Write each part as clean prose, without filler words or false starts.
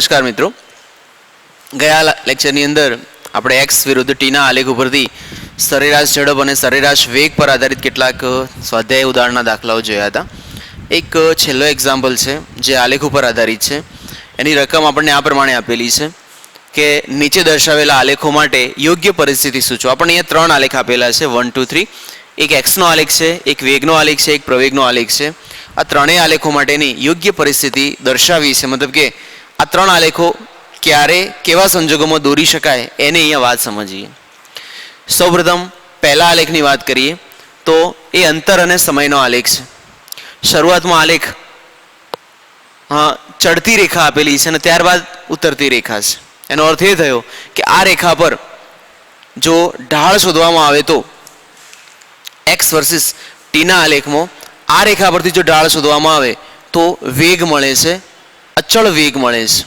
નમસ્કાર મિત્રો, ગયા લેક્ચરની અંદર આપણે એક્સ વિરુદ્ધ ટીના આલેખ ઉપરથી સરેરાશ ઝડપ અને સરેરાશ વેગ પર આધારિત કેટલાક સ્વાધ્યાય ઉદાહરણના દાખલાઓ જોયા હતા. એક છેલ્લો એક્ઝામ્પલ છે જે આલેખ ઉપર આધારિત છે. એની રકમ આપણને આ પ્રમાણે આપેલી છે કે નીચે દર્શાવેલા આલેખો માટે યોગ્ય પરિસ્થિતિ સૂચવો. આપણને અહીંયા 3 આલેખ આપેલા છે, 1, 2, 3. એક એક્સનો આલેખ છે, એક વેગનો આલેખ છે, એક પ્રવેગનો આલેખ છે. આ ત્રણેય આલેખો માટેની યોગ્ય પરિસ્થિતિ દર્શાવી છે. મતલબ કે આ 3 આલેખો ક્યારે કેવા સંજોગોમાં દોરી શકાય એને અહીંયા વાત સમજીએ. સૌપ્રથમ પહેલા આલેખની વાત કરીએ તો એ અંતર અને સમયનો આલેખ છે. શરૂઆતમાં આલેખ ચડતી રેખા આપેલી છે અને ત્યારબાદ ઉતરતી રેખા છે. એનો અર્થ એ થયો કે આ રેખા પર જો ઢાળ શોધવામાં આવે તો એક્સ વર્સિસ ટીના આલેખમાં આ રેખા પરથી જો ઢાળ શોધવામાં આવે તો વેગ મળે છે, અચળ વેગ મળે છે.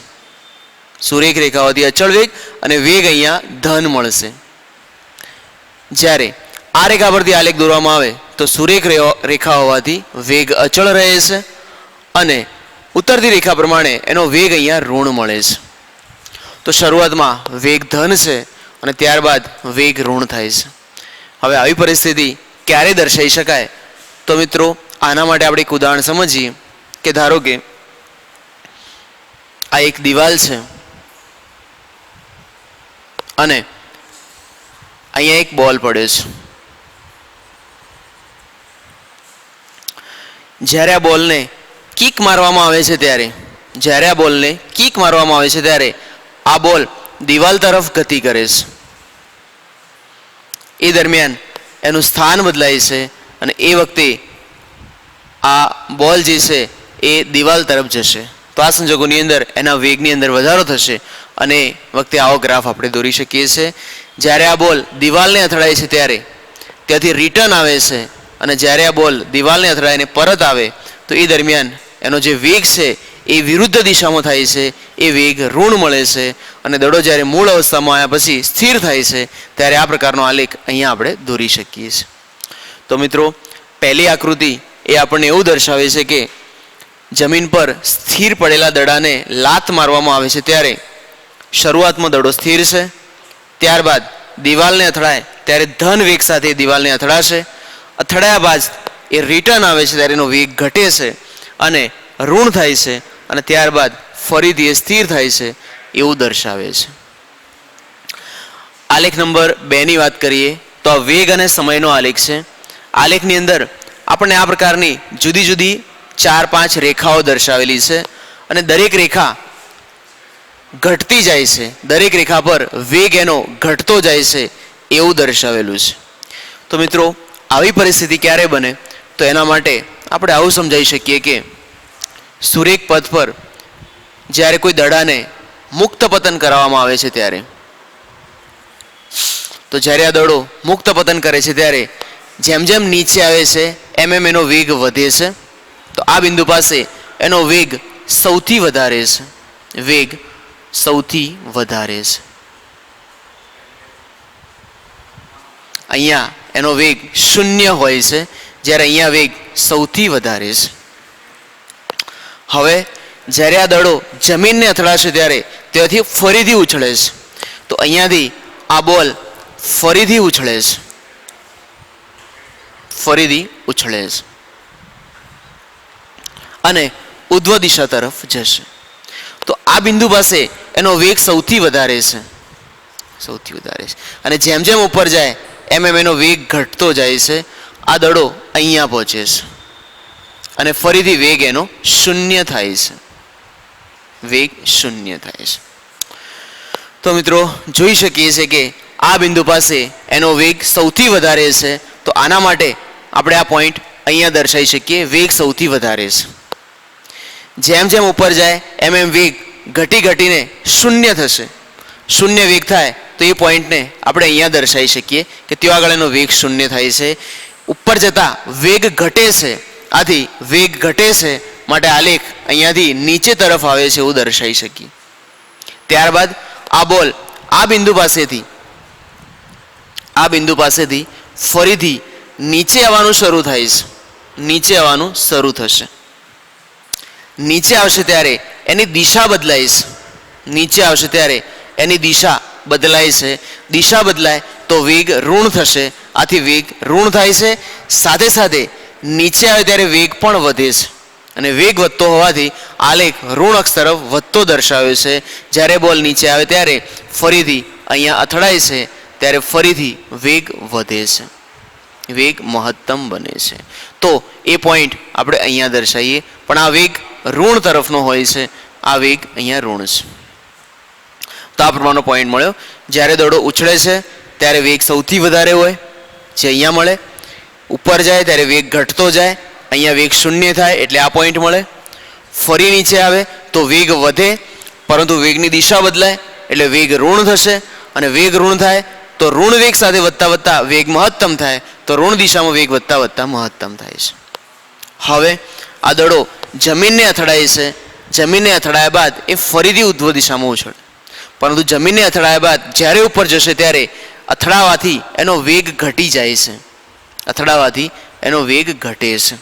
સુરેખ રેખાઓથી અચળ વેગ અને વેગ અહીંયા ધન મળશે. જ્યારે આ રેખા પરથી આલેખ દોરવામાં આવે તો સુરેખ રેખા હોવાથી વેગ અચળ રહે છે અને ઉત્તરતી રેખા પ્રમાણે એનો વેગ અહીંયા ઋણ મળે છે. તો શરૂઆતમાં વેગ ધન છે અને ત્યારબાદ વેગ ઋણ થાય છે. હવે આવી પરિસ્થિતિ ક્યારે દર્શાવી શકાય? તો મિત્રો આના માટે આપણે એક ઉદાહરણ સમજીએ કે ધારો કે આ એક દિવાલ છે અને અહીંયા એક બોલ પડ્યો છે. જ્યારે આ બોલને કિક મારવામાં આવે છે ત્યારે આ બોલ દિવાલ તરફ ગતિ કરે છે. એ દરમિયાન એનું સ્થાન બદલાય છે અને એ વખતે આ બોલ જે છે એ દિવાલ તરફ જશે. તો આ સંજોગોની અંદર એના વેગની અંદર વધારો થશે અને વખતે આવો ગ્રાફ આપણે દોરી શકીએ છીએ. જ્યારે આ બોલ દિવાલને અથડાય છે ત્યારે ત્યાંથી રિટર્ન આવે છે અને જ્યારે આ બોલ દિવાલને અથડાઈને પરત આવે તો એ દરમિયાન એનો જે વેગ છે એ વિરુદ્ધ દિશામાં થાય છે. એ વેગ ઋણ મળે છે અને દડો જ્યારે મૂળ અવસ્થામાં આવ્યા પછી સ્થિર થાય છે ત્યારે આ પ્રકારનો આલેખ અહીંયા આપણે દોરી શકીએ છીએ. તો મિત્રો પહેલી આકૃતિ એ આપણને એવું દર્શાવે છે કે જમીન પર સ્થિર પડેલા દડાને લાત મારવામાં આવે છે ત્યારે શરૂઆતમાં દડો સ્થિર છે, ત્યારબાદ દિવાલને અથડાય ત્યારે ધન વેગ સાથે દિવાલને અથડાશે. અથડાયા બાદ એ રિટર્ન આવે છે ત્યારે એનો વેગ ઘટે છે અને ઋણ થાય છે અને ત્યારબાદ ફરીથી એ સ્થિર થાય છે એવું દર્શાવે છે. આલેખ નંબર 2ની વાત કરીએ તો આ વેગ અને સમયનો આલેખ છે. આલેખની અંદર આપણને આ પ્રકારની જુદી જુદી 4-5 રેખાઓ દર્શાવેલી છે અને દરેક રેખા ઘટતી જાય છે, દરેક રેખા પર વેગ એનો ઘટતો જાય છે એવું દર્શાવેલું છે. તો મિત્રો આવી પરિસ્થિતિ ક્યારે બને? તો એના માટે આપણે આવું સમજાવી શકીએ કે સુરેખ પથ પર જ્યારે કોઈ દડાને મુક્ત પતન કરાવવામાં આવે છે ત્યારે તો જ્યારે આ દડો મુક્ત પતન કરે છે ત્યારે જેમ જેમ નીચે આવે છે એમ એમ એનો વેગ વધે છે. તો આ બિંદુ પાસે એનો વેગ સૌથી વધારે છે. અહીંયા એનો વેગ 0 હોય છે જ્યારે અહીંયા વેગ સૌથી વધારે છે. હવે જ્યારે આ દડો જમીનને અથડાશે ત્યારે ત્યાંથી ફરીથી ઉછળે છે. તો અહીંયાથી આ બોલ ફરીથી ઉછળે છે અને ઉધ્વ દિશા તરફ જશે. તો આ બિંદુ પાસે એનો વેગ સૌથી વધારે છે અને જેમ જેમ ઉપર જાય એમ એમ એનો વેગ ઘટતો જાય છે. આ દડો અહીંયા પહોંચે છે અને ફરીથી વેગ એનો 0 થાય છે. તો મિત્રો જોઈ શકીએ છીએ કે આ બિંદુ પાસે એનો વેગ સૌથી વધારે છે. તો આના માટે આપણે આ પોઈન્ટ અહીંયા દર્શાવી શકીએ, વેગ સૌથી વધારે છે. જેમ જેમ ઉપર જાય એમ એમ વેગ ઘટીને 0 થશે. 0 વેગ થાય તો એ પોઈન્ટને આપણે અહીંયા દર્શાવી શકીએ કે ત્યાં આગળ એનો વેગ 0 થાય છે. ઉપર જતા વેગ ઘટે છે, આથી વેગ ઘટે છે માટે આલેખ અહીંયાથી નીચે તરફ આવે છે એવું દર્શાવી શકીએ. ત્યારબાદ આ બોલ આ બિંદુ પાસેથી ફરીથી નીચે આવવાનું શરૂ થશે. નીચે આવશે ત્યારે એની દિશા બદલાય છે. નીચે આવશે ત્યારે એની દિશા બદલાય છે. દિશા બદલાય તો વેગ ઋણ થશે. આથી વેગ ઋણ થાય છે. સાથે સાથે નીચે આવે ત્યારે વેગ પણ વધે છે અને વેગ વધતો હોવાથી આલેખ ઋણ અક્ષ તરફ વધતો દર્શાવે છે. જ્યારે બોલ નીચે આવે ત્યારે ફરીથી અહીંયા અથડાય છે ત્યારે ફરીથી વેગ વધે છે, વેગ મહત્તમ બને છે. તો એ પોઈન્ટ આપણે અહીંયા દર્શાવીએ, પણ આ વેગ ઋણ તરફનો હોય છે, આ વેગ અહીંયા ઋણ છે. તો આ પ્રમાણનો પોઈન્ટ મળ્યો. જ્યારે દડો ઉછળે છે ત્યારે વેગ સૌથી વધારે હોય જે અહીંયા મળે. ઉપર જાય ત્યારે વેગ ઘટતો જાય, અહીંયા વેગ શૂન્ય થાય એટલે આ પોઈન્ટ મળે. ફરી નીચે આવે તો વેગ વધે પરંતુ વેગની દિશા બદલાય એટલે વેગ ઋણ થશે અને વેગ ઋણ થાય તો ઋણ વેગ સાથે વધતા વધતા વેગ મહત્તમ થાય તો ઋણ દિશામાં વેગ વધતા વધતા મહત્તમ થાય છે. હવે આ દડો જમીનને અથડાય છે. જમીનને અથડાયા બાદ એ ફરીથી ઉધ્વ દિશામાં ઉછળે, પરંતુ જમીનને અથડાયા બાદ જ્યારે ઉપર જશે ત્યારે અથડાવાથી એનો વેગ ઘટી જાય છે. અથડાવાથી એનો વેગ ઘટે છે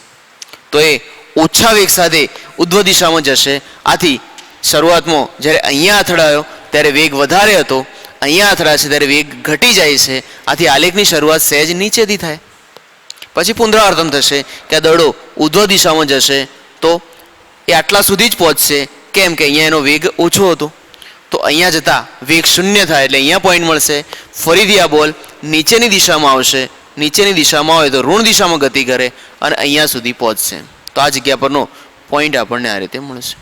તો એ ઓછા વેગ સાથે ઉધ્વ દિશામાં જશે. આથી શરૂઆતમાં જ્યારે અહીંયા અથડાયો ત્યારે વેગ વધારે હતો, અહીંયા અથડાશે ત્યારે વેગ ઘટી જાય છે. આથી આલેખની શરૂઆત સહેજ નીચેથી થાય. પછી પુનરાવર્તન થશે કે આ દડો ઉધ્વ દિશામાં જશે તો એ આટલા સુધી જ પહોંચશે. કેમ કે અહીંયા એનો વેગ ઓછો હતો, તો અહીંયા જતાં વેગ શૂન્ય થાય એટલે અહીંયા પોઈન્ટ મળશે. ફરીથી આ બોલ નીચેની દિશામાં આવશે. નીચેની દિશામાં આવે તો ઋણ દિશામાં ગતિ કરે અને અહીંયા સુધી પહોંચશે. તો આ જગ્યા પરનો પોઈન્ટ આપણને આ રીતે મળશે.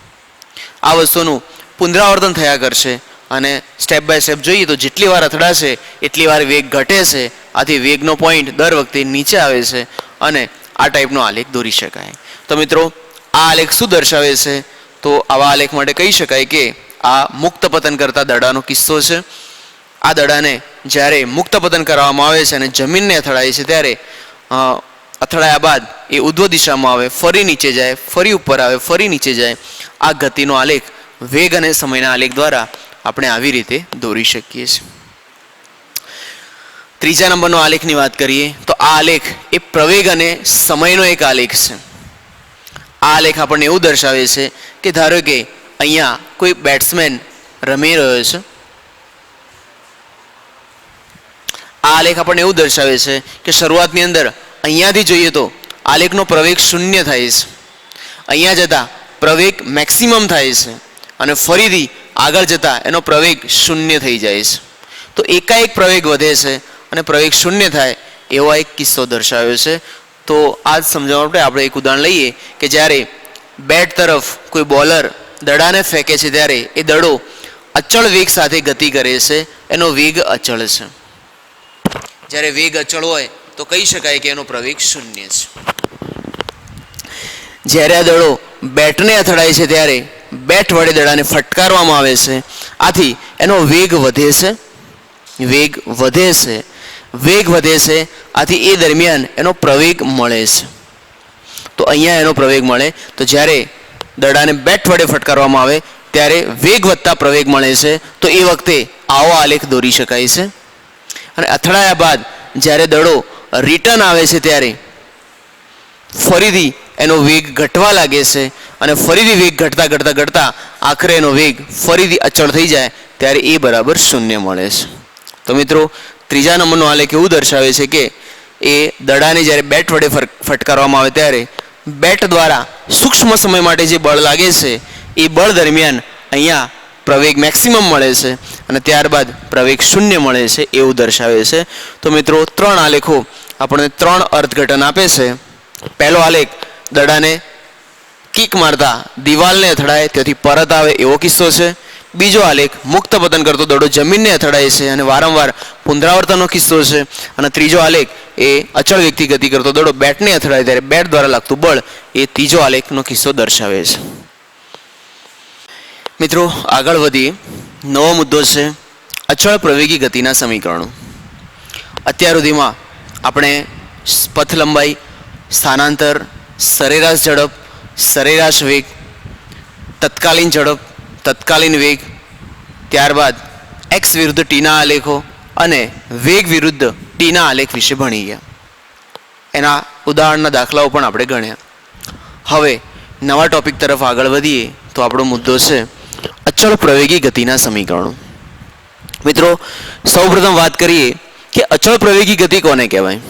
આ વસ્તુનું પુનરાવર્તન થયા કરશે અને સ્ટેપ બાય સ્ટેપ જોઈએ તો જેટલી વાર અથડાશે એટલી વાર વેગ ઘટે છે. આથી વેગનો પોઈન્ટ દર વખતે નીચે આવે છે અને આ ટાઈપનો આલેખ દોરી શકાય. તો મિત્રો આ આલેખ શું દર્શાવે છે? તો આવા આલેખ માટે કહી શકાય કે આ મુક્ત પતન કરતા દડાનો કિસ્સો છે. આ દડાને જ્યારે મુક્ત પતન કરવામાં આવે છે અને જમીનને અથડાય છે ત્યારે અથડાયા બાદ એ ઉધ્વ દિશામાં આવે, ફરી નીચે જાય, ફરી ઉપર આવે, ફરી નીચે જાય. આ ગતિનો આલેખ વેગ અને સમયના આલેખ દ્વારા આપણે આવી રીતે દોરી શકીએ છીએ. ત્રીજા નંબરનો આલેખની વાત કરીએ તો આ આલેખ એ પ્રવેગ અને સમયનો એક આલેખ છે. આ આલેખ આપણને એવું દર્શાવે છે કે ધારો કે અહીંયા કોઈ બેટ્સમેન રમી રહ્યો છે. આ આલેખ આપણને એવું દર્શાવે છે કે શરૂઆતની અંદર અહીંયાથી જોઈએ તો આલેખનો પ્રવેગ શૂન્ય થાય છે, અહીંયા જતાં પ્રવેગ મેક્સિમમ થાય છે અને ફરીથી આગળ જતાં એનો પ્રવેગ શૂન્ય થઈ જાય છે. તો એકાએક પ્રવેગ વધે છે અને પ્રવેગ શૂન્ય થાય એવો એક કિસ્સો દર્શાવ્યો છે. તો આ જ સમજાવવા માટે આપણે એક ઉદાહરણ લઈએ કે જ્યારે બેટ તરફ કોઈ બોલર દડાને ફેંકે છે ત્યારે એ દડો અચળ વેગ સાથે ગતિ કરે છે, એનો વેગ અચળ છે. જ્યારે વેગ અચળ હોય તો કહી શકાય કે એનો પ્રવેગ શૂન્ય છે. જ્યારે આ દડો બેટને અથડાય છે ત્યારે બેટ વડે દડાને ફટકારવામાં આવે છે, આથી એનો વેગ વધે છે. વેગ વધે છે, વેગ વધે છે, આથી એ દરમિયાન એનો પ્રવેગ મળે છે. તો અહીંયા એનો પ્રવેગ મળે તો જ્યારે દડાને બેટ વડે ફટકારવામાં આવે ત્યારે વેગ વધતા પ્રવેગ મળે છે. તો એ વખતે આવો આલેખ દોરી શકાય છે. અને અથડાયા બાદ જ્યારે દડો રિટર્ન આવે છે ત્યારે ફરીથી એનો વેગ ઘટવા લાગે છે અને ફરીથી વેગ ઘટતા ઘટતા ઘટતા આખરે એનો વેગ ફરીથી અચળ થઈ જાય ત્યારે એ બરાબર શૂન્ય મળે છે. તો મિત્રો ત્રીજા નંબરનો આલેખ એવું દર્શાવે છે કે એ દડાને જ્યારે બેટ વડે ફટકારવામાં આવે ત્યારે બેટ દ્વારા સૂક્ષ્મ સમય માટે જે બળ લાગે છે એ બળ દરમિયાન અહીંયા પ્રવેગ મેક્સિમમ મળે છે અને ત્યારબાદ પ્રવેગ શૂન્ય મળે છે એવું દર્શાવે છે. તો મિત્રો ત્રણ આલેખો આપણને ત્રણ અર્થઘટન આપે છે. પહેલો આલેખ દડાને કિક મારતા દિવાલને અથડાય ત્યાંથી પરત આવે એવો કિસ્સો છે. બીજો આલેખ મુક્ત પતન કરતો દડો જમીનને અથડાય છે અને વારંવાર પુનરાવર્તનનો કિસ્સો છે. અને ત્રીજો આલેખ એ અચળ વેગથી ગતિ કરતો દડો બેટને અથડાય ત્યારે બેટ દ્વારા લાગતું બળ એ ત્રીજો આલેખનો કિસ્સો દર્શાવે છે. મિત્રો આગળ વધીએ. નવો મુદ્દો છે અચળ પ્રવેગી ગતિના સમીકરણો. અત્યાર સુધીમાં આપણે પથ લંબાઈ, સ્થાનાંતર, સરેરાશ ઝડપ, સરેરાશ વેગ, તત્કાલીન ઝડપ, તત્કાલીન વેગ, ત્યારબાદ એક્સ વિરુદ્ધ ટીના આલેખો અને વેગ વિરુદ્ધ ટીના આલેખ વિશે ભણી ગયા. એના ઉદાહરણના દાખલાઓ પણ આપણે ગણ્યા. હવે નવા ટોપિક તરફ આગળ વધીએ તો આપણો મુદ્દો છે અચળ અચળ પ્રવેગી ગતિના સમીકરણો. મિત્રો સૌપ્રથમ વાત કરીએ કે અચળ પ્રવેગી ગતિ કોને કહેવાય.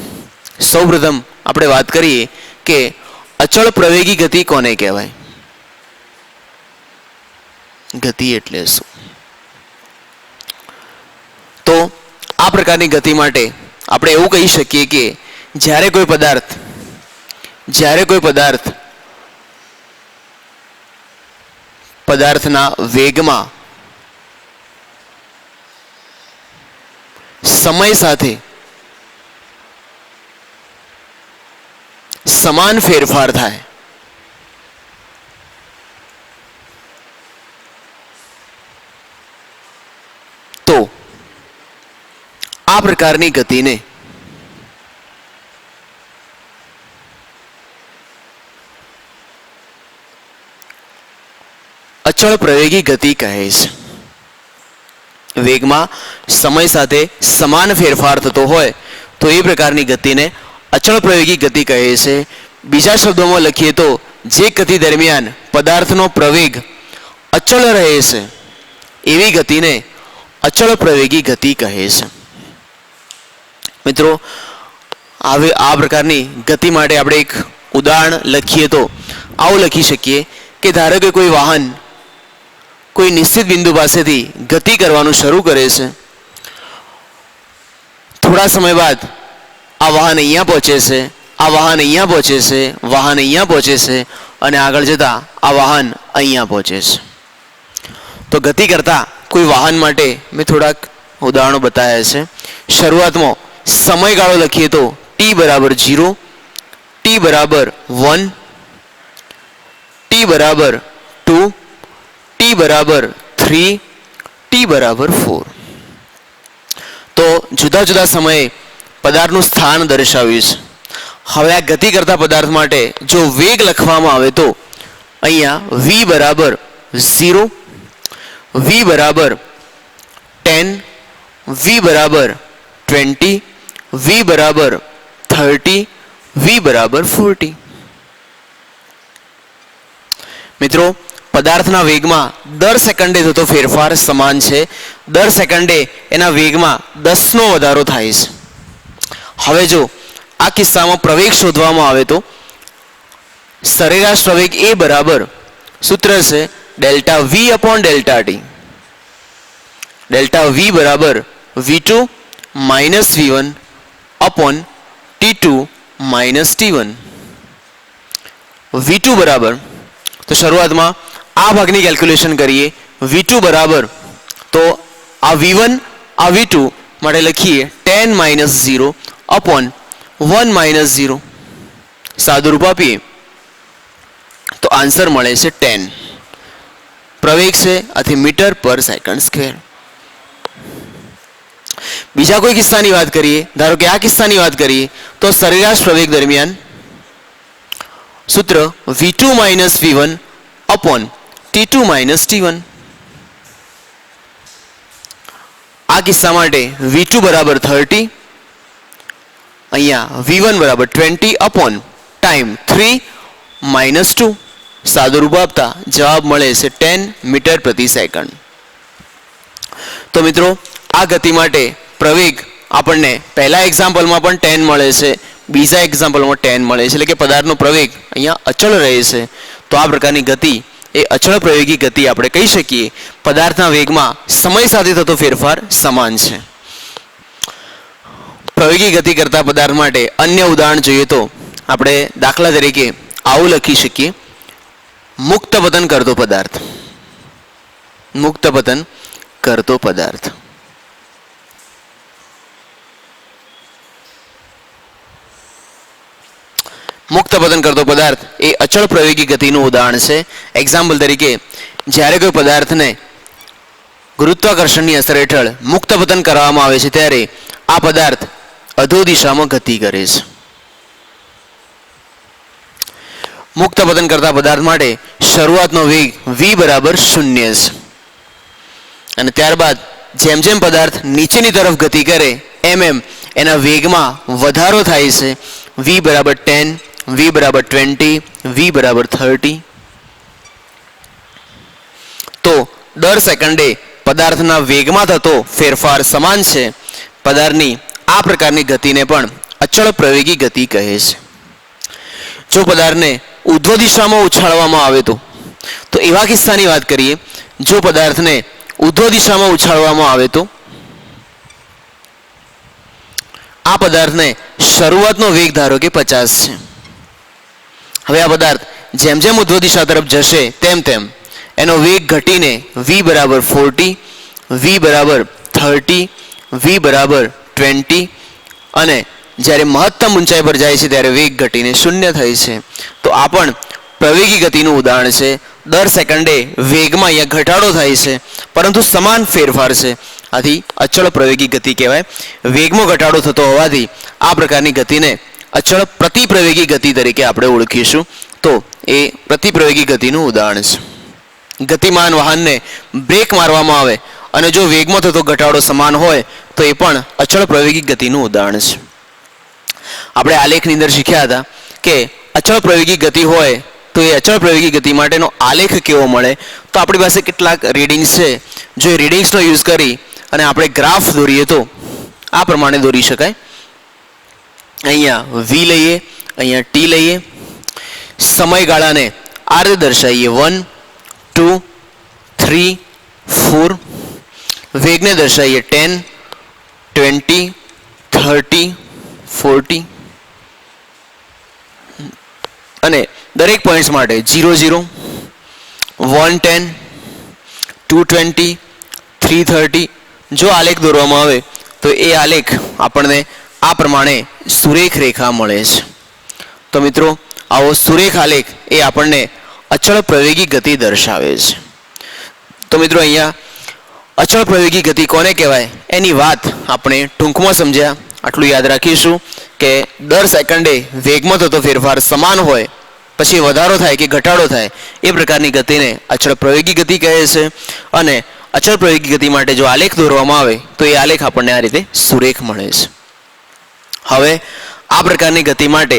સૌપ્રથમ આપણે વાત કરીએ કે અચળ પ્રવેગી ગતિ કોને કહેવાય. ગતિ એટલે શું? તો આ પ્રકારની ગતિ માટે આપણે એવું કહી શકીએ કે જ્યારે કોઈ પદાર્થ પદાર્થના વેગમાં સમય સાથે સમાન ફેરફાર થાય તો આ પ્રકારની ગતિને અચળ પ્રવેગી ગતિ કહે છે. વેગમાં સમય સાથે સમાન ફેરફાર થતો હોય તો એ પ્રકારની ગતિને અચળ પ્રવેગી ગતિ કહે છે. બીજા શબ્દોમાં લખીએ તો જે ગતિ દરમિયાન પદાર્થનો પ્રવેગ અચળ રહે છે એવી ગતિને અચળ પ્રવેગી ગતિ કહે છે. મિત્રો હવે આ પ્રકારની ગતિ માટે આપણે એક ઉદાહરણ લખીએ તો આવું લખી શકીએ કે ધારો કે કોઈ વાહન કોઈ નિશ્ચિત બિંદુ પાસેથી ગતિ કરવાનું શરૂ કરે છે. થોડા સમય બાદ આ વાહન અહીંયા પહોંચે છે, આ વાહન અહીંયા પહોંચે છે, વાહન અહીંયા પહોંચે છે અને આગળ જતાં આ વાહન અહીંયા પહોંચે છે. તો ગતિ કરતા કોઈ વાહન માટે મેં થોડાક ઉદાહરણો બતાવ્યા છે. શરૂઆતમાં સમયગાળો લખીએ તો t બરાબર 0, t બરાબર 1, t બરાબર 2, t બરાબર 3, t બરાબર 4. તો જુદા જુદા સમયે પદાર્થનું સ્થાન દર્શાવ્યું છે. હવે આ ગતિ કરતા પદાર્થ માટે જો વેગ લખવામાં આવે તો અહીંયા v બરાબર 0, v બરાબર 10, v બરાબર 20, v બરાબર 30, v બરાબર 40. મિત્રો પદાર્થના વેગમાં દર સેકન્ડે થતો ફેરફાર સમાન છે. દર સેકન્ડે એના વેગમાં 10નો વધારો થાય છે. હવે જો આ કિસ્સામાં પ્રવેગ શોધવામાં આવે તો સરેરાશ પ્રવેગ એ બરાબર સૂત્ર છે delta v upon delta T. Delta v બરાબર v2 minus v1 upon t2 minus t1. v2 બરાબર, તો શરૂઆતમાં આ ભાગની કેલ્ક્યુલેશન કરીએ. v2 બરાબર તો આ v1 આ v2 માટે લખીએ 10 માઇનસ 0 અપોન 1 માઇનસ 0. સાદુરૂપ આપીએ તો આન્સર મળે છે 10. પ્રવેગ છે આથી મીટર પર સેકન્ડ સ્ક્વેર. બીજા કોઈ કિસ્સાની વાત કરીએ. ધારો કે આ કિસ્સાની વાત કરીએ તો સરેરાશ પ્રવેગ દરમિયાન સૂત્ર v2 minus v1 upon t2 minus t1. આ કિસ્સા માટે v2 બરાબર 30, અહીંયા v1 બરાબર 20 અપોન ટાઈમ 3 માઇનસ 2. સાદુરૂપ આપતા જવાબ મળે છે 10 મીટર પ્રતિ સેકન્ડ. તો મિત્રો આ ગતિ માટે પ્રવેગ આપણને પહેલા એક્ઝામ્પલમાં પણ 10 મળે છે, બીજા એક્ઝામ્પલમાં 10 મળે છે, એટલે કે પદાર્થનો પ્રવેગ અહીંયા અચળ રહે છે. તો આ પ્રકારની ગતિ એ અચળ પ્રવેગી ગતિ આપણે કહી શકીએ. પદાર્થના વેગમાં સમય સાથે થતો ફેરફાર સમાન છે. પ્રવેગી ગતિ કરતા પદાર્થ માટે અન્ય ઉદાહરણ જોઈએ તો આપણે દાખલા તરીકે આવું લખી શકીએ. મુક્ત પતન કરતો પદાર્થ. મુક્ત પતન કરતો પદાર્થ. મુક્ત પતન કરતો પદાર્થ એ અચળ પ્રવેગી ગતિનું ઉદાહરણ છે. એક્ઝામ્પલ તરીકે જ્યારે કોઈ પદાર્થને ગુરુત્વાકર્ષણની અસર હેઠળ મુક્ત પતન કરવામાં આવે છે ત્યારે આ પદાર્થ અધો દિશામાં ગતિ કરે છે. મુક્ત પતન કરતા પદાર્થ માટે શરૂઆતનો વેગ v બરાબર 0 છે અને ત્યારબાદ જેમ જેમ પદાર્થ નીચેની તરફ ગતિ કરે એમ એમ એના વેગમાં વધારો થાય છે. v બરાબર 10, v બરાબર 20, v બરાબર 30. તો દર સેકન્ડે પદાર્થના વેગમાં થતો ફેરફાર સમાન છે, પદાર્થની આ પ્રકારની ગતિને પણ અચળ પ્રવેગી ગતિ કહે છે. જો પદાર્થને ઉર્ધ્વ દિશામાં ઉછાળવામાં આવે તો એવા કિસ્સાની વાત કરીએ. જો પદાર્થને ઉર્ધ્વ દિશામાં ઉછાળવામાં આવે તો આ પદાર્થને શરૂઆતનો વેગ ધારો કે 50 છે. હવે આ પદાર્થ જેમ જેમ ઉર્ધ્વ દિશા તરફ જશે તેમ તેમ એનો વેગ ઘટીને v બરાબર 40, v બરાબર 30, v બરાબર 20 અને જ્યારે મહત્તમ ઊંચાઈ પર જાય છે ત્યારે વેગ ઘટીને 0 થાય છે. તો આ પણ પ્રવેગી ગતિનું ઉદાહરણ છે. દર સેકન્ડે વેગમાં અહીંયા ઘટાડો થાય છે પરંતુ સમાન ફેરફાર છે, આથી અચળ પ્રવેગી ગતિ કહેવાય. વેગમાં ઘટાડો થતો હોવાથી આ પ્રકારની ગતિને અચળ પ્રતિપ્રવેગી ગતિ તરીકે આપણે ઓળખીશું. તો એ પ્રતિપ્રવેગી ગતિનું ઉદાહરણ છે. ગતિમાન વાહનને બ્રેક મારવામાં આવે અને જો વેગમાં થતો ઘટાડો સમાન હોય તો એ પણ અચળ પ્રવેગી ગતિનું ઉદાહરણ છે. આપણે આલેખની અંદર શીખ્યા હતા કે અચળ પ્રવેગી ગતિ હોય તો એ અચળ પ્રવેગી ગતિ માટેનો આલેખ કેવો મળે. તો આપણી પાસે કેટલાક રીડિંગ્સ છે. જો એ રીડિંગ્સનો યુઝ કરી અને આપણે ગ્રાફ દોરીએ તો આ પ્રમાણે દોરી શકાય. અહીંયા v લઈએ, અહીંયા t લઈએ, સમયગાળાને આ રીતે દર્શાવીએ 1, 2, 3, 4, વેગને દર્શાવીએ 10, 20, 30, 40 અને દરેક પોઈન્ટ્સ માટે 0, 0, 110, 220, 330. જો આલેખ દોરવામાં આવે તો એ આલેખ આપણને આ પ્રમાણે સુરેખ રેખા મળે છે. તો મિત્રો આવો સુરેખ આલેખ એ આપણને અચળ પ્રવેગી ગતિ દર્શાવે છે. તો મિત્રો અહીંયા અચળ પ્રવેગી ગતિ કોને કહેવાય એની વાત આપણે ટૂંકમાં સમજ્યા. આટલું યાદ રાખીશું કે દર સેકન્ડે વેગમાં થતો ફેરફાર સમાન હોય, પછી વધારો થાય કે ઘટાડો થાય એ પ્રકારની ગતિને અચળ પ્રવેગી ગતિ કહે છે. અને અચળ પ્રવેગી ગતિ માટે જો આલેખ દોરવામાં આવે તો એ આલેખ આપણને આ રીતે સુરેખ મળે છે. હવે આ પ્રકારની ગતિ માટે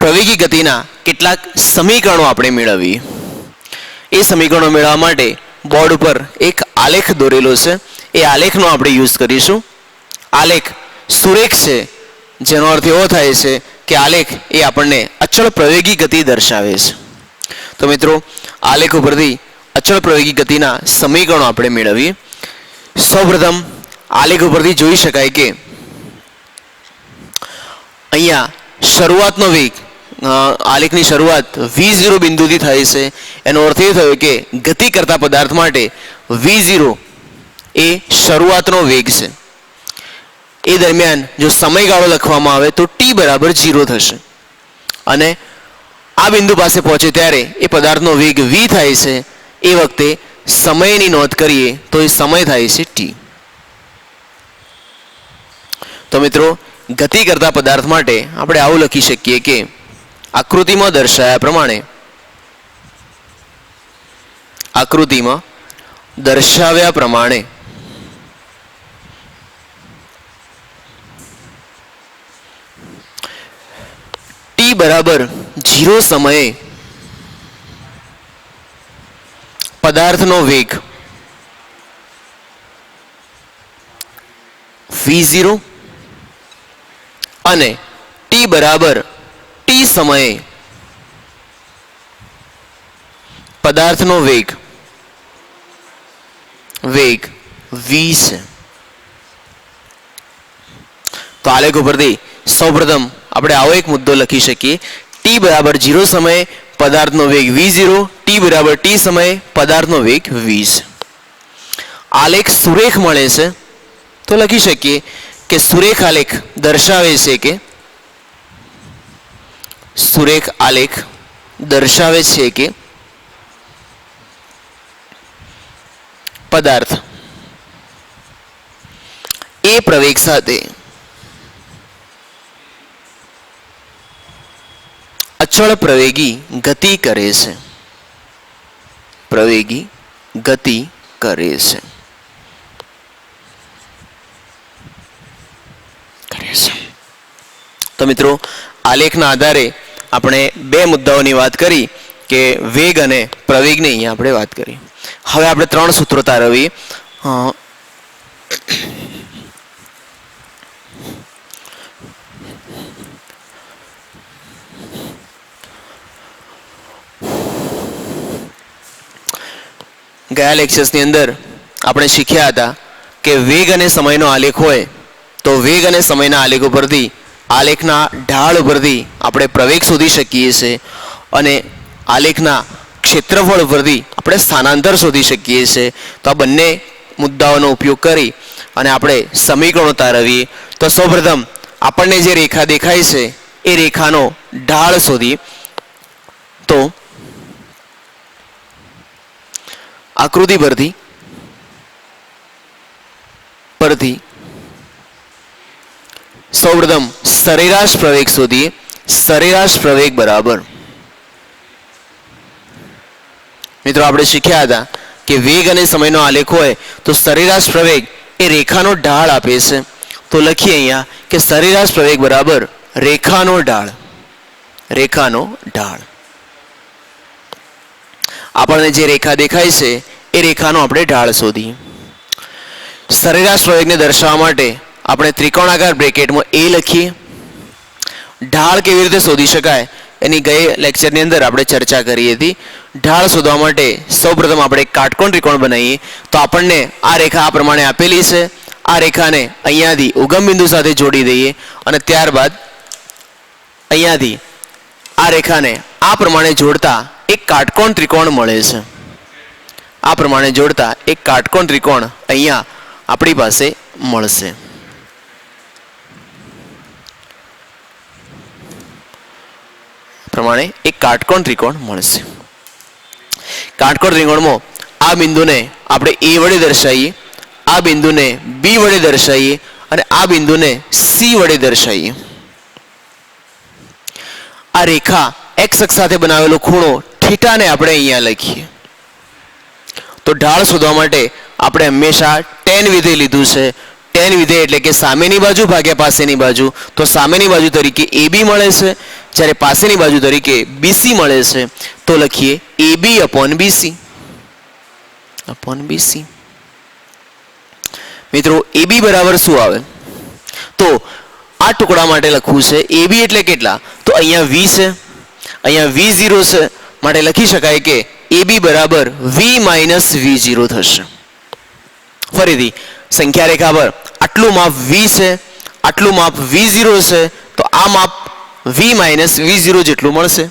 પ્રવેગી ગતિના કેટલાક સમીકરણો આપણે મેળવીએ. એ સમીકરણો મેળવવા માટે બોર્ડ ઉપર એક આલેખ દોરેલો છે, એ આલેખનો આપણે યુઝ કરીશું. આલેખ સુરેખ છે, જેનો અર્થ એવો થાય છે કે આલેખ એ આપણને અચળ પ્રવેગી ગતિ દર્શાવે છે. તો મિત્રો આલેખ ઉપરથી અચળ પ્રવેગી ગતિના સમીકરણો આપણે મેળવીએ. સૌપ્રથમ આલેખ ઉપરથી જોઈ શકાય કે અહીંયા શરૂઆતનો વેગ, આલેખની શરૂઆત v0 બિંદુથી થાય છે. એનો અર્થ એ થયો કે ગતિ કરતા પદાર્થ માટે v0 એ શરૂઆતનો વેગ છે. એ દરમિયાન જો સમયગાળો લખવામાં આવે તો t બરાબર 0 થશે અને આ બિંદુ પાસે પહોંચે ત્યારે એ પદાર્થનો વેગ v થાય છે. એ વખતે સમયની નોંધ કરીએ તો એ સમય થાય છે t. તો મિત્રો ગતિ કરતા પદાર્થ માટે આપણે આવું લખી શકીએ કે આકૃતિમાં દર્શાવ્યા પ્રમાણે, આકૃતિમાં દર્શાવ્યા પ્રમાણે t બરાબર 0 સમયે પદાર્થનો વેગ v0 અને t બરાબર t સમયે પદાર્થનો વેગ v છે. તો આલેખ ઉપરથી સૌપ્રથમ આપણે આવો એક મુદ્દો લખી શકીએ. t બરાબર 0 સમયે પદાર્થનો વેગ v0, t બરાબર t સમયે પદાર્થનો વેગ v છે. આલેખ સુરેખ મળે છે તો લખી શકીએ કે સુરેખ આલેખ દર્શાવે છે કે સુરેખ આલેખ દર્શાવે છે કે પદાર્થ એ પ્રવેગ સાથે અચળ પ્રવેગી ગતિ કરે છે. પ્રવેગી ગતિ કરે છે. તો મિત્રો આલેખના આધારે આપણે બે મુદ્દાઓની વાત કરી કે વેગ અને પ્રવેગની અહીંયા આપણે વાત કરી. હવે આપણે 3 સૂત્રો તારવીએ. ગયા લેક્ચર્સની અંદર આપણે શીખ્યા હતા કે વેગ અને સમયનો આલેખ હોય તો વેગ અને સમયના આલેખ ઉપરથી આલેખના ઢાળ ઉપરથી આપણે પ્રવેગ શોધી શકીએ છીએ અને આલેખના ક્ષેત્રફળ ઉપરથી આપણે સ્થાનાંતર શોધી શકીએ છીએ. તો આ બંને મુદ્દાઓનો ઉપયોગ કરી અને આપણે સમીકરણો તારવીએ. તો સૌપ્રથમ આપણને જે રેખા દેખાય છે એ રેખાનો ઢાળ શોધી. તો આકૃતિ પરથી સૌપ્રથમ સરેરાશ પ્રવેગ શોધીએ. સરેરાશ પ્રવેગ બરાબર, મિત્રો આપણે શીખ્યા હતા કે વેગ અને સમયનો આલેખ હોય તો સરેરાશ પ્રવેગ એ રેખાનો ઢાળ આપે છે. તો લખીએ અહીંયા કે સરેરાશ પ્રવેગ બરાબર રેખાનો ઢાળ. રેખાનો ઢાળ આપણને જે રેખા દેખાય છે એ રેખાનો આપણે ઢાળ શોધીએ. સરેરાશ પ્રવેગને દર્શાવવા માટે આપણે ત્રિકોણાકાર બ્રેકેટમાં એ લખીએ. ઢાળ કેવી રીતે શોધી શકાય એની ગઈ લેક્ચરની અંદર આપણે ચર્ચા કરી હતી. ઢાળ શોધવા માટે સૌપ્રથમ આપણે કાટકોણ ત્રિકોણ બનાવીએ. તો આપણને આ રેખા આ પ્રમાણે આપેલી છે. આ રેખાને અહીંયાથી ઉગમ બિંદુ સાથે જોડી દઈએ અને ત્યારબાદ અહીંયાથી આ રેખાને આ પ્રમાણે જોડતા એક કાટકોણ ત્રિકોણ મળે છે. આ પ્રમાણે જોડતા એક કાટકોણ ત્રિકોણ અહીંયા આપણી પાસે મળશે. પ્રમાણે એક કાટકોણ ત્રિકોણ મળશે. કાટકોણ ત્રિકોણમાં આ બિંદુને આપણે A વડે દર્શાવીએ, આ બિંદુને B વડે દર્શાવીએ અને આ બિંદુને C વડે દર્શાવીએ. આ રેખા x અક્ષ સાથે બનાવેલો ખૂણો થીટાને આપણે અહીંયા લખીએ. તો ઢાળ શોધવા માટે આપણે હંમેશા tan વિધેય લીધું છે. tan વિધેય એટલે કે સામેની બાજુ ભાગ્યા પાસેની બાજુ. તો સામેની બાજુ તરીકે AB મળે છે, જ્યારે પાસેની બાજુ તરીકે BC મળે છે. તો લખીએ AB upon BC. મિત્રો AB બરાબર શું આવે? તો આ ટુકડા માટે લખવું છે AB એટલે કેટલા? તો અહીંયા 20 છે, અહીંયા V0 છે, માટે લખી શકાય કે AB બરાબર V માઇનસ V0 થશે. ફરીથી સંખ્યા રેખા પર આટલું માપ V છે, આટલું માપ V0 છે, તો આ માપ V માઇનસ V0 જેટલું મળશે.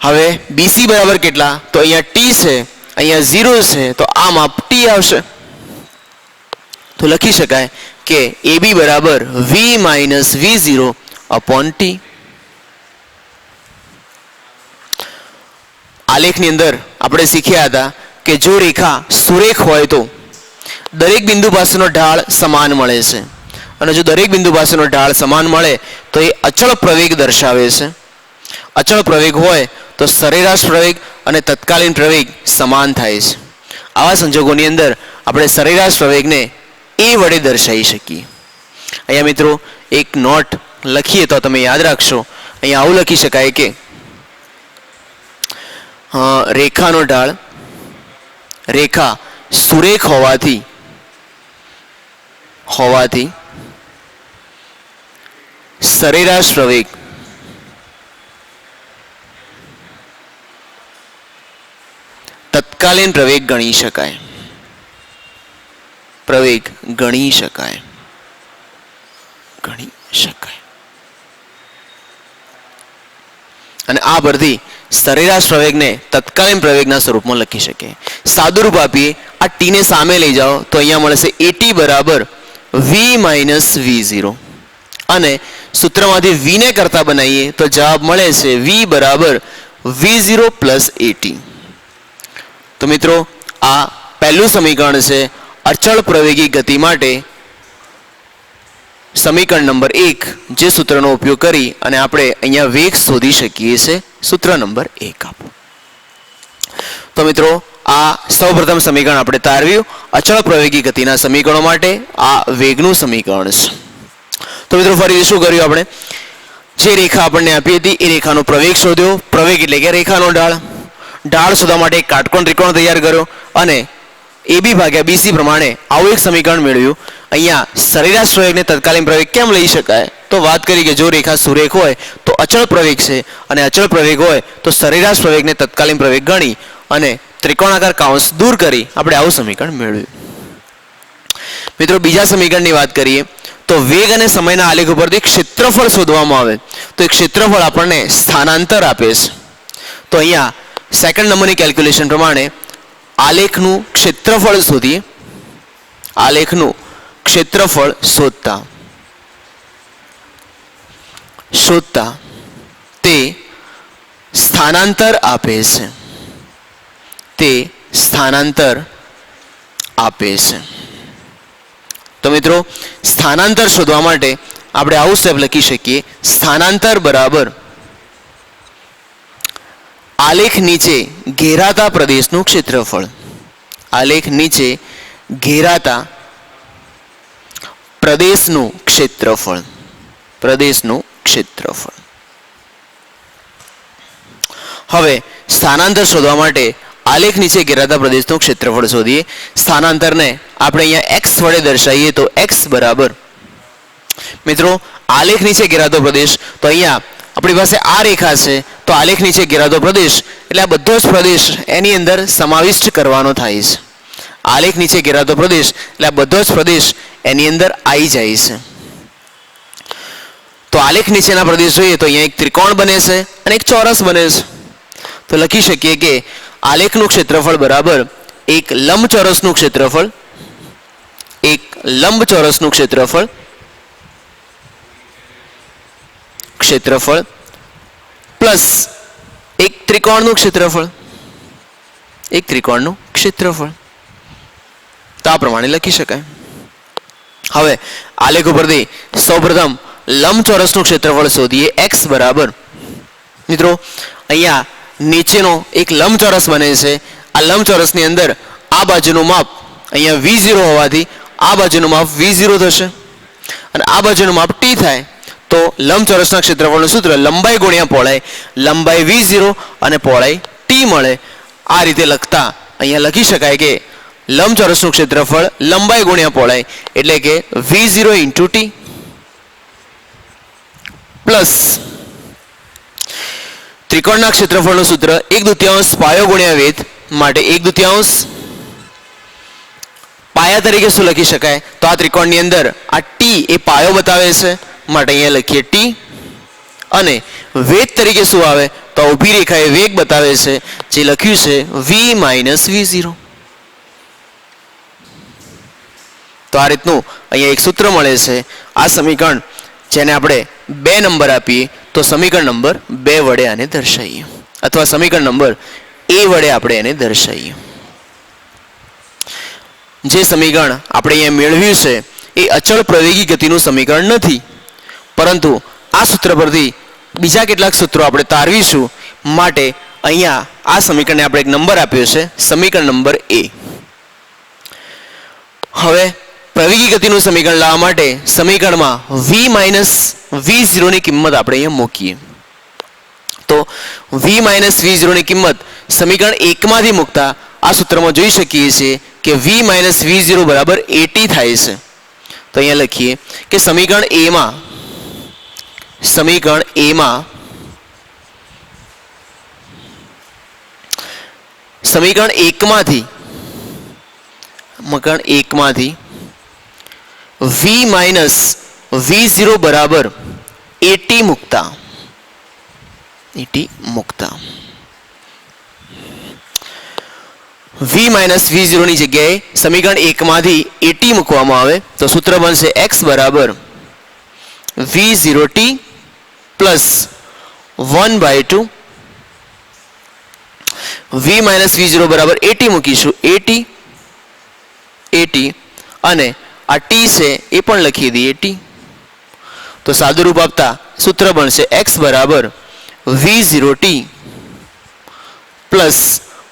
હવે BC બરાબર કેટલા? તો અહીંયા T છે, અહીંયા 0 છે, તો આ માપ T આવશે. તો લખી શકાય કે AB બરાબર V minus V0 upon T. આલેખની અંદર આપણે શીખ્યા હતા કે જો રેખા સુરેખ હોય તો દરેક બિંદુ પાસેનો ઢાળ સમાન મળે છે, અને જો દરેક બિંદુ પાસેનો ઢાળ સમાન મળે તો એ અચળ પ્રવેગ દર્શાવે છે. અચળ પ્રવેગ હોય તો સરેરાશ પ્રવેગ અને તત્કાલીન પ્રવેગ સમાન થાય છે. આવા સંજોગોની અંદર આપણે સરેરાશ પ્રવેગને A વડે દર્શાવી શકીએ. અહીંયા મિત્રો એક નોટ લખીએ તો તમે યાદ રાખશો. અહીંયા આવું લખી શકાય કે રેખાનો ઢાળ, રેખા સુરેખ હોવાથી સરેરાશ પ્રવેગ તત્કાલીન પ્રવેગ ગણી શકાય. અને આ પરથી સરેરાશ પ્રવેગને તત્કાલીન પ્રવેગના સ્વરૂપમાં લખી શકીએ. સાદુરૂપ આપીએ, આ T ને સામે લઈ જાઓ તો અહીંયા મળશે AT બરાબર V માઇનસ V0, અને સૂત્રમાંથી V ને કરતા બનાવીએ તો જવાબ મળે છે V બરાબર V0 પ્લસ AT. તો મિત્રો આ પહેલું સમીકરણ છે અચળ પ્રવેગી ગતિ માટે સમીકરણ નંબર 1, જે સૂત્રનો ઉપયોગ કરી અને આપણે અહીંયા વેગ શોધી શકીએ છીએ. સૂત્ર નંબર 1 આપો. તો મિત્રો આ સૌપ્રથમ સમીકરણ આપણે તારવ્યું. અચળ પ્રવેગી ગતિના સમીકરણો માટે આ વેગનું સમીકરણ છે. તો મિત્રો ફરીથી શું કર્યું આપણે? જે રેખા આપણને આપી હતી એ રેખાનો પ્રવેગ શોધ્યો. પ્રવેગ એટલે કે રેખાનો ઢાળ. ઢાળ શોધવા માટે એક કાટકોણ ત્રિકોણ તૈયાર કર્યો અને AB ભાગ્યા BC પ્રમાણે આવું એક સમીકરણ મેળવ્યું. અહીંયા સરેરાશ પ્રવેગને તત્કાલીન પ્રવેગ કેમ લઈ શકાય? તો વાત કરી કે જો રેખા સુરેખ હોય તો અચળ પ્રવેગ છે અને અચળ પ્રવેગ હોય તો સરેરાશ પ્રવેગને તત્કાલીન પ્રવેગ ગણી અને ત્રિકોણાકાર કૌંસ દૂર કરી આપણે આવું સમીકરણ મેળવ્યું. મિત્રો બીજા સમીકરણની વાત કરીએ તો વેગ અને સમયના આલેખ ઉપરથી ક્ષેત્રફળ શોધવામાં આવે તો એ ક્ષેત્રફળ આપણને સ્થાનાંતર આપે છે. તો અહીંયા સેકન્ડ નંબરની કેલ્ક્યુલેશન પ્રમાણે આલેખનું ક્ષેત્રફળ શોધીએ. આલેખનું ક્ષેત્રફળ શોધતા તે સ્થાનાંતર આપે છે. તે સ્થાનાંતર આપે છે. તો મિત્રો સ્થાનાંતર શોધવા માટે આપણે આવું સ્ટેપ લખી શકીએ. સ્થાનાંતર બરાબર આલેખ નીચે ઘેરાતા પ્રદેશનું ક્ષેત્રફળ. આલેખ નીચે ઘેરાતા પ્રદેશનું ક્ષેત્રફળ. પ્રદેશનું ક્ષેત્રફળ. હવે સ્થાનાંતર શોધવા માટે આલેખ નીચે ઘેરાતા પ્રદેશનું ક્ષેત્રફળ શોધીએ. સ્થાનાંતરને આપણે અહીંયા x વડે દર્શાવીએ તો x બરાબર મિત્રો આલેખ નીચે ઘેરાતો પ્રદેશ તો અહીંયા આપણી પાસે આ રેખા છે તો આલેખ નીચે ઘેરાતો પ્રદેશ એટલે આ બધો જ પ્રદેશ એની અંદર સમાવિષ્ટ કરવાનો થાય છે. આલેખ નીચે ઘેરાતો પ્રદેશ એટલે આ બધો જ પ્રદેશ એની અંદર આવી જાય છે. તો આલેખ નીચેના પ્રદેશ જોઈએ તો અહીંયા એક ત્રિકોણ બને છે અને એક ચોરસ બને છે. તો લખી શકીએ કે આલેખનું ક્ષેત્રફળ બરાબર એક લંબચોરસનું ક્ષેત્રફળ પ્લસ એક ત્રિકોણનું ક્ષેત્રફળ તો આ પ્રમાણે લખી શકાય. હવે આલેખ ઉપરથી સૌપ્રથમ લંબચોરસનું ક્ષેત્રફળ શોધીએ. x બરાબર મિત્રો અહીંયા નીચેનો એક લંબચોરસ બને છે. આ લંબચોરસની અંદર આ બાજુનું માપ અહીંયા v0 હોવાથી આ બાજુનું માપ v0 થશે અને આ બાજુનું માપ t થાય તો લંબચોરસના ક્ષેત્રફળનું સૂત્ર લંબાઈ ગુણ્યા પહોળાઈ. લંબાઈ v0 અને પહોળાઈ t મળે. આ રીતે લખતા અહીંયા લખી શકાય કે લંબચોરસનું ક્ષેત્રફળ લંબાઈ ગુણ્યા પહોળાઈ એટલે કે v0 × t પ્લસ ત્રિકોણના ક્ષેત્રફળનું સૂત્ર 1/2 પાયો ગુણ્યા વેધ માટે 1/2 પાયા તરીકે શું લખી શકાય તો આ ત્રિકોણની અંદર આ t એ પાયો બતાવે છે માટે અહીંયા લખીએ t અને વેધ તરીકે શું આવે તો ઊભી રેખા એ વેગ બતાવે છે જે લખ્યું છે v - v0. તો આ રીતનું અહીંયા એક સૂત્ર મળે છે. આ સમીકરણ જેને આપણે 2 નંબર આપીએ તો સમીકરણ નંબર 2 વડે આને દર્શાવીએ અથવા સમીકરણ નંબર a વડે આપણે એને દર્શાવીએ. જે સમીકરણ આપણે અહીંયા મેળવ્યું છે એ અચળ પ્રવેગી ગતિનું સમીકરણ નથી પરંતુ આ સૂત્ર પરથી બીજા કેટલાક સૂત્રો આપણે તારવીશું માટે અહીંયા આ સમીકરણને આપણે એક નંબર આપ્યો છે સમીકરણ નંબર a. હવે પ્રવેગી ગતિનું સમીકરણ લાવવા માટે સમીકરણમાં v - v0 ની કિંમત આપણે અહીંયા મૂકીએ. તો v - v0 ની કિંમત સમીકરણ 1 માંથી મૂકતા આ સૂત્રમાં જોઈ શકીએ છીએ કે v - v0 બરાબર at થાય છે. તો અહીંયા લખીએ કે સમીકરણ a માં સમીકરણ 1 માંથી v - v0 બરાબર at મૂકતા v - v0 ની જગ્યાએ સમીકરણ 1 માંથી at મૂકવામાં આવે તો સૂત્ર બનશે x બરાબર v0t પ્લસ 1/2 v - v0 બરાબર at મૂકીશું at અને આ t છે એ પણ લખી દઈએ t. તો સાદું રૂપ આપતા સૂત્ર બનશે x બરાબર v0t પ્લસ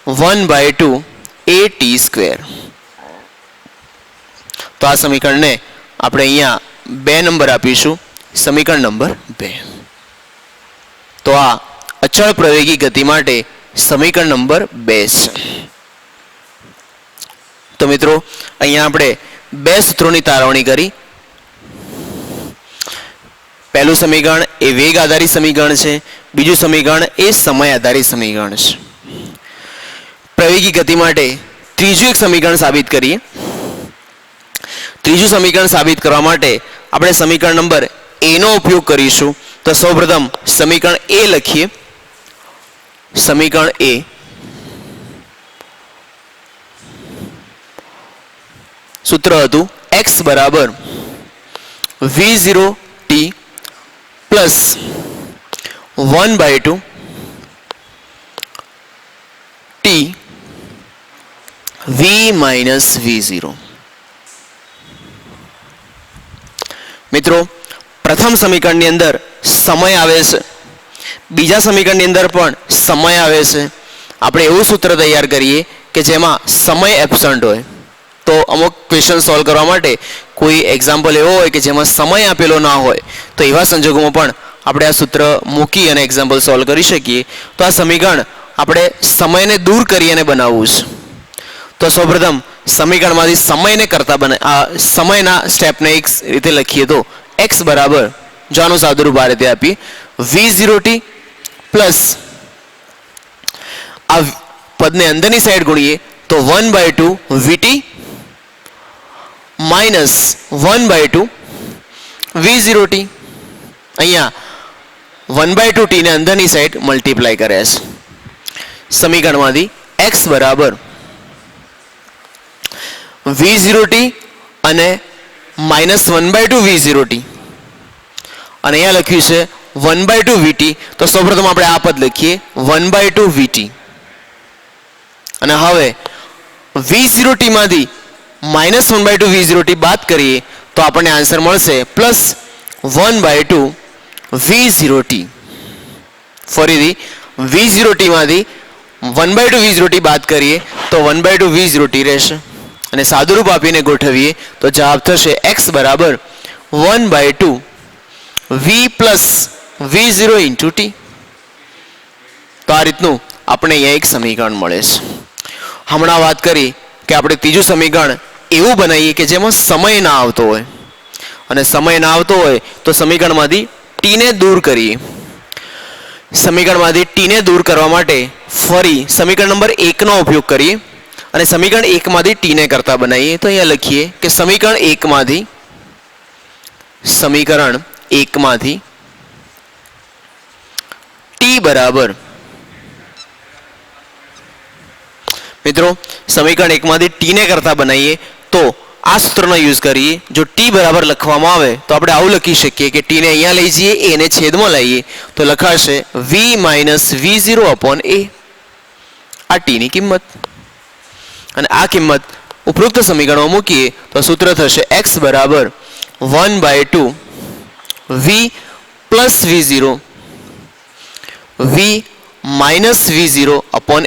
1/2 at². તો આ સમીકરણને આપણે અહીંયા 2 નંબર આપીશું સમીકરણ નંબર 2. તો આ અચળ પ્રવેગી ગતિ માટે સમીકરણ નંબર 2 છે. તો મિત્રો અહીંયા આપણે બે સૂત્રોની તારવણી કરી. પહેલું સમીકરણ એ વેગ આધારિત સમીકરણ છે, બીજું સમીકરણ એ સમય આધારિત સમીકરણ છે. પ્રવેગી ગતિ માટે ત્રીજું એક સમીકરણ સાબિત કરીએ. ત્રીજું સમીકરણ સાબિત કરવા માટે આપણે સમીકરણ નંબર એ નો ઉપયોગ કરીશું. તો સૌપ્રથમ સમીકરણ એ લખીએ. સમીકરણ એ સૂત્ર હતું x બરાબર v0t plus 1/2 t v minus v0. મિત્રો પ્રથમ સમીકરણની અંદર સમય આવે છે, બીજા સમીકરણની અંદર પણ સમય આવે છે. આપણે એવું સૂત્ર તૈયાર કરીએ કે જેમાં સમય એબ્સન્ટ હોય. તો અમુક ક્વેશ્ચન સોલ્વ કરવા માટે કોઈ એક્ઝામ્પલ એવો હોય કે જેમાં સમય આપેલો ના હોય, તો એવા સંજોગોમાં પણ આપણે આ સૂત્ર મૂકી અને એક્ઝામ્પલ સોલ્વ કરી શકીએ. તો આ સમીકરણ આપણે સમયને દૂર કરી અને બનાવવું છે. તો સૌપ્રથમ સમીકરણમાંથી સમયને કરતા સમયના સ્ટેપને એક રીતે લખીએ તો x બરાબર જો આનું સાદુરૂપ આ રીતે આપીએ v0t પ્લસ આ પદને અંદરની સાઈડ ગુણીએ તો 1/2 vt માઇનસ 1/2 v0t. અહીંયા 1/2 t ને અંદરની સાઈડ મલ્ટીપ્લાય કર્યા છે. સમીકરણમાંથી x બરાબર v0t અને માઇનસ 1/2 v0t અને અહીંયા લખ્યું છે 1/2 vt. તો સૌપ્રથમ આપણે આ પદ લખીએ 1/2 vt અને હવે v0t માંથી માઇનસ 1/2 v0t બાદ કરીએ તો આપણને આન્સર મળશે પ્લસ 1/2 v0t. ફરીથી v0t માંથી 1/2 v0t બાદ કરીએ તો 1/2 v0t રહેશે અને સાદુરૂપ આપીને ગોઠવીએ તો જવાબ થશે x બરાબર 1/2 v plus v0 into t. તો આ રીતનું આપણે અહીંયા એક સમીકરણ મળે છે. હમણાં વાત કરી કે આપણે ત્રીજું સમીકરણ એવું બનાવીએ કે જેમાં સમય ના આવતો હોય, અને સમય ના આવતો હોય તો સમીકરણમાંથી t ને દૂર કરીએ. સમીકરણમાંથી t ને દૂર કરવા માટે ફરી સમીકરણ નંબર 1 નો ઉપયોગ કરીએ અને સમીકરણ 1 માંથી t ને કરતા બનાવીએ. તો અહીંયા લખીએ કે સમીકરણ 1 માંથી t બરાબર મિત્રો સમીકરણ 1 માંથી t ને કરતા બનાવીએ તો આ સૂત્રનો યુઝ કરીએ. જો t બરાબર લખવામાં આવે તો આપણે આવું લખી શકીએ કે t ને અહીંયા લઈ જઈએ, a ને છેદમાં લઈએ તો લખાશે v minus v0 upon a. આ t ની કિંમત અને આ કિંમત ઉપરોક્ત સમીકરણમાં મૂકીએ તો સૂત્ર થશે x બરાબર 1/2 v plus v0 v minus v0 upon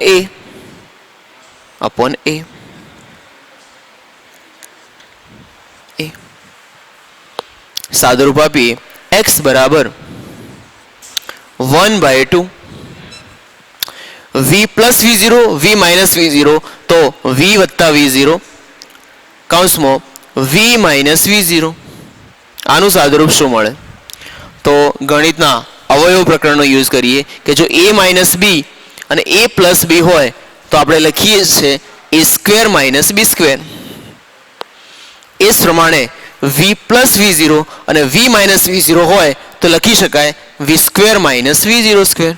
a. સાદુરૂપ આપીએ x બરાબર 1/2 v plus v0 v minus v0 તો v વત્તા v0 કૌંસમાં v માઇનસ v0. આનું સાદુરૂપ શું મળે? તો ગણિતના અવયવ પ્રકરણનો યુઝ કરીએ કે જો a માઇનસ b અને a પ્લસ b હોય તો આપણે લખીએ છીએ a square minus b square. એ જ પ્રમાણે v પ્લસ v0 અને v માઇનસ v0 હોય તો લખી શકાય v square minus v0 square.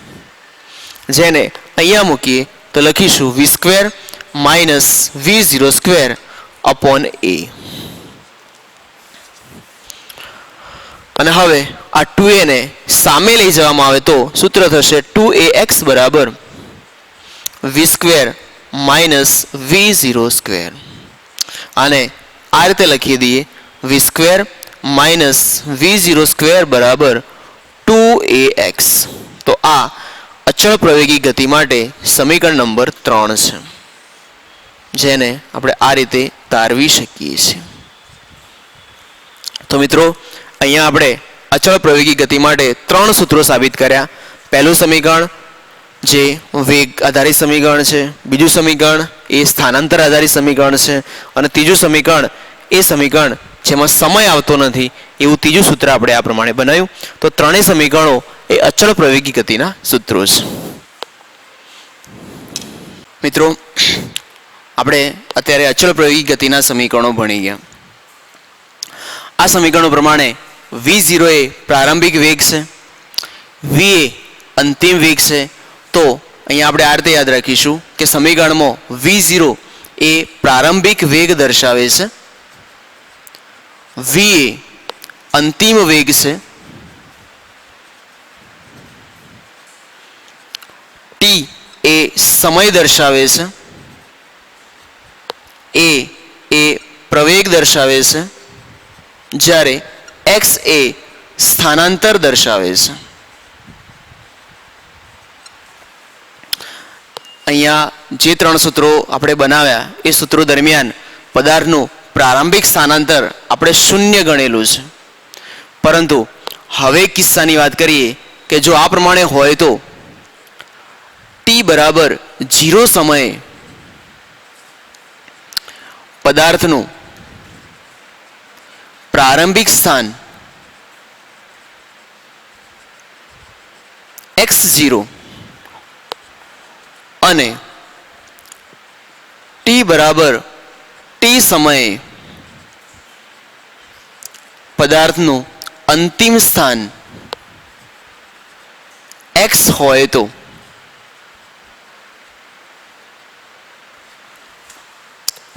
જેને અહીંયા મૂકીએ તો લખીશું v square minus v0 square upon a. અને હવે આ 2a ને સામે લઈ જવામાં આવે તો સૂત્ર થશે 2ax બરાબર v square minus v0 square. આને આ રીતે લખી દઈએ v square minus v0 square બરાબર 2ax. તો આ અચળ પ્રવેગી ગતિ માટે સમીકરણ નંબર 3 છે, જેને આપણે આ રીતે તારવી શકીએ છીએ. તો મિત્રો અહીંયા આપણે અચળ પ્રવેગી ગતિ માટે 3 સૂત્રો સાબિત કર્યા. પહેલું સમીકરણ જે વેગ આધારિત સમીકરણ છે, બીજું સમીકરણ એ સ્થાનાંતર આધારિત સમીકરણ છે, અને ત્રીજું સમીકરણ એ સમીકરણ જેમાં સમય આવતો નથી એવું ત્રીજું સૂત્ર આપણે આ પ્રમાણે બનાવ્યું. તો ત્રણેય સમીકરણો એ અચળ પ્રવેગી ગતિના સૂત્રો છે. મિત્રો, આપણે અત્યારે અચળ પ્રવેગી ગતિના સમીકરણો ભણી ગયા. આ સમીકરણો પ્રમાણે v0 એ પ્રારંભિક વેગ છે, v એ અંતિમ વેગ છે. તો અહીંયા આપણે આ રીતે યાદ રાખીશું કે સમીકરણમાં v0 એ પ્રારંભિક વેગ દર્શાવે છે, v એ અંતિમ વેગ છે, t એ સમય દર્શાવે છે, a એ પ્રવેગ દર્શાવે છે, જ્યારે x એ સ્થાનાંતર દર્શાવે છે. અહીંયા જે ત્રણ સૂત્રો આપણે બનાવ્યા એ સૂત્રો દરમિયાન પદાર્થનું પ્રારંભિક સ્થાનાંતર આપણે શૂન્ય ગણેલું છે, પરંતુ હવે કિસ્સાની વાત કરીએ કે જો આ પ્રમાણે હોય તો t બરાબર 0 સમયે પદાર્થનું પ્રારંભિક સ્થાન x0 અને t બરાબર t સમયે પદાર્થનું અંતિમ સ્થાન x હોય તો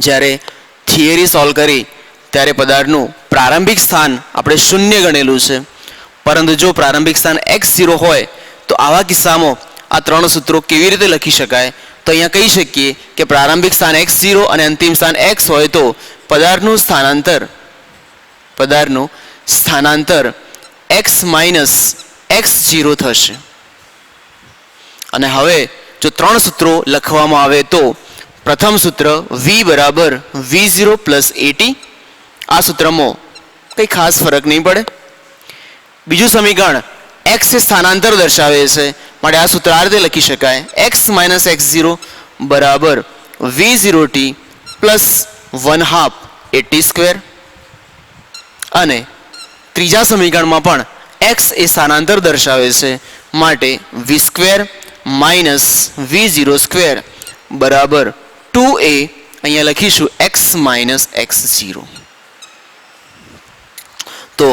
જ્યારે થિયરી સોલ્વ કરી ત્યારે પદાર્થનું પ્રારંભિક સ્થાન આપણે શૂન્ય ગણેલું છે, પરંતુ જો પ્રારંભિક સ્થાન x0 હોય તો આવા કિસ્સામાં આ ત્રણ સૂત્રો કેવી રીતે લખી શકાય? તો અહીંયા કહી શકીએ કે પ્રારંભિક સ્થાન x0 અને અંતિમ સ્થાન x હોય તો પદાર્થનું સ્થાનાંતર x માઇનસ x0 થશે. અને હવે જો ત્રણ સૂત્રો લખવામાં આવે તો પ્રથમ સૂત્ર v બરાબર v0 પ્લસ at, આ સૂત્રમાં કંઈ ખાસ ફરક નહીં પડે. બીજું સમીકરણ x એ સ્થાનાંતર દર્શાવે છે, માટે આ સૂત્ર આ રીતે લખી શકાય x માઇનસ x0 બરાબર v0t પ્લસ 1/2 at². અને ત્રીજા સમીકરણમાં પણ x એ સ્થાનાંતર દર્શાવે છે, માટે v² માઇનસ v0² બરાબર 2a, અહીંયા લખીશું x માઇનસ x0. તો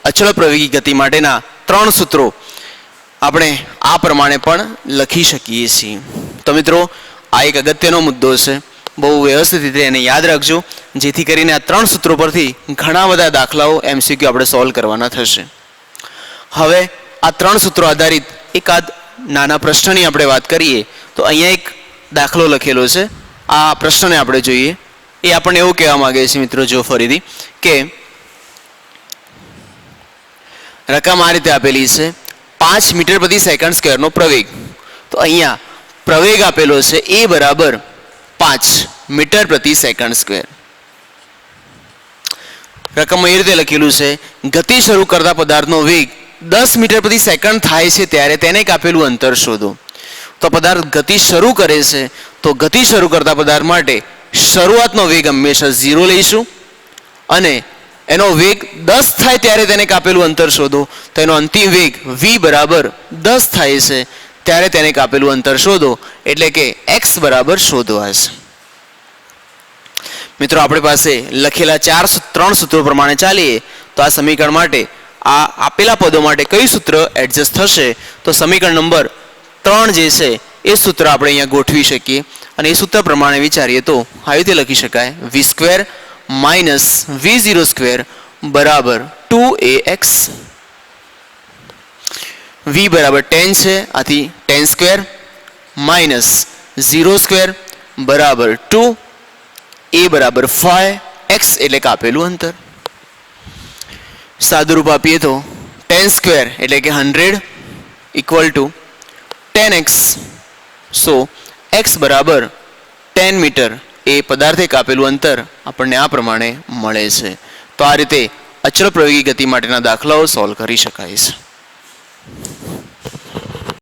અચળ પ્રવેગી ગતિ માટેના ત્રણ સૂત્રો આપણે આ પ્રમાણે પણ લખી શકીએ છીએ. તો મિત્રો, આ એક અગત્યનો મુદ્દો છે, બહુ વ્યવસ્થિત રીતે એને યાદ રાખજો, જેથી કરીને આ ત્રણ સૂત્રો પરથી ઘણા બધા દાખલાઓ MCQ આપણે સોલ્વ કરવાના થશે. હવે આ ત્રણ સૂત્રો આધારિત એકાદ નાના પ્રશ્નની આપણે વાત કરીએ તો અહીંયા એક દાખલો લખેલો છે. આ પ્રશ્નને આપણે જોઈએ. એ આપણને એવું કહેવા માંગે છે મિત્રો, જો ફરીથી કે રકમ આ રીતે આપેલી છે 5 મીટર પ્રતિ સેકન્ડ સ્ક્વેરનો પ્રવેગ. તો અહીંયા પ્રવેગ આપેલો છે a બરાબર 5 મીટર પ્રતિ સેકન્ડ સ્ક્વેર. રકમમાં એ રીતે લખેલું છે ગતિ શરૂ કરતા પદાર્થનો વેગ 10 મીટર પ્રતિ સેકન્ડ થાય છે ત્યારે તેને કાપેલું અંતર શોધો. તો પદાર્થ ગતિ શરૂ કરે છે, તો ગતિ શરૂ કરતા પદાર્થ માટે શરૂઆતનો વેગ હંમેશા 0 લઈશું, અને એનો વેગ 10 થાય ત્યારે તેને કાપેલું અંતર શોધો. તો એનો અંતિમ વેગ v બરાબર 10 થાય છે ત્યારે તેને કાપેલું અંતર શોધો, એટલે કે x બરાબર શોધવા છે. મિત્રો, આપણી પાસે લખેલા ત્રણ સૂત્રો પ્રમાણે ચાલીએ તો આ સમીકરણ માટે આ આપેલા પદો માટે કયું સૂત્ર એડજસ્ટ થશે? તો સમીકરણ નંબર 3 જે છે એ સૂત્ર આપણે અહીંયા ગોઠવી શકીએ, અને એ સૂત્ર પ્રમાણે વિચારીએ તો આવી રીતે લખી શકાય v² માઇનસ v0² બરાબર 2ax. v બરાબર 10 છે, આથી 10² માઇનસ 0² બરાબર 2, a બરાબર 5, x એટલે કે આપેલું અંતર. સાદુરૂપ આપીએ તો 10² એટલે કે 100 equal to 10x. So x બરાબર 10 મીટર એ પદાર્થે કાપેલું અંતર આપણને આ પ્રમાણે મળે છે. તો આ રીતે અચળ પ્રવેગી ગતિ માટેના દાખલાઓ સોલ્વ કરી શકાય છે.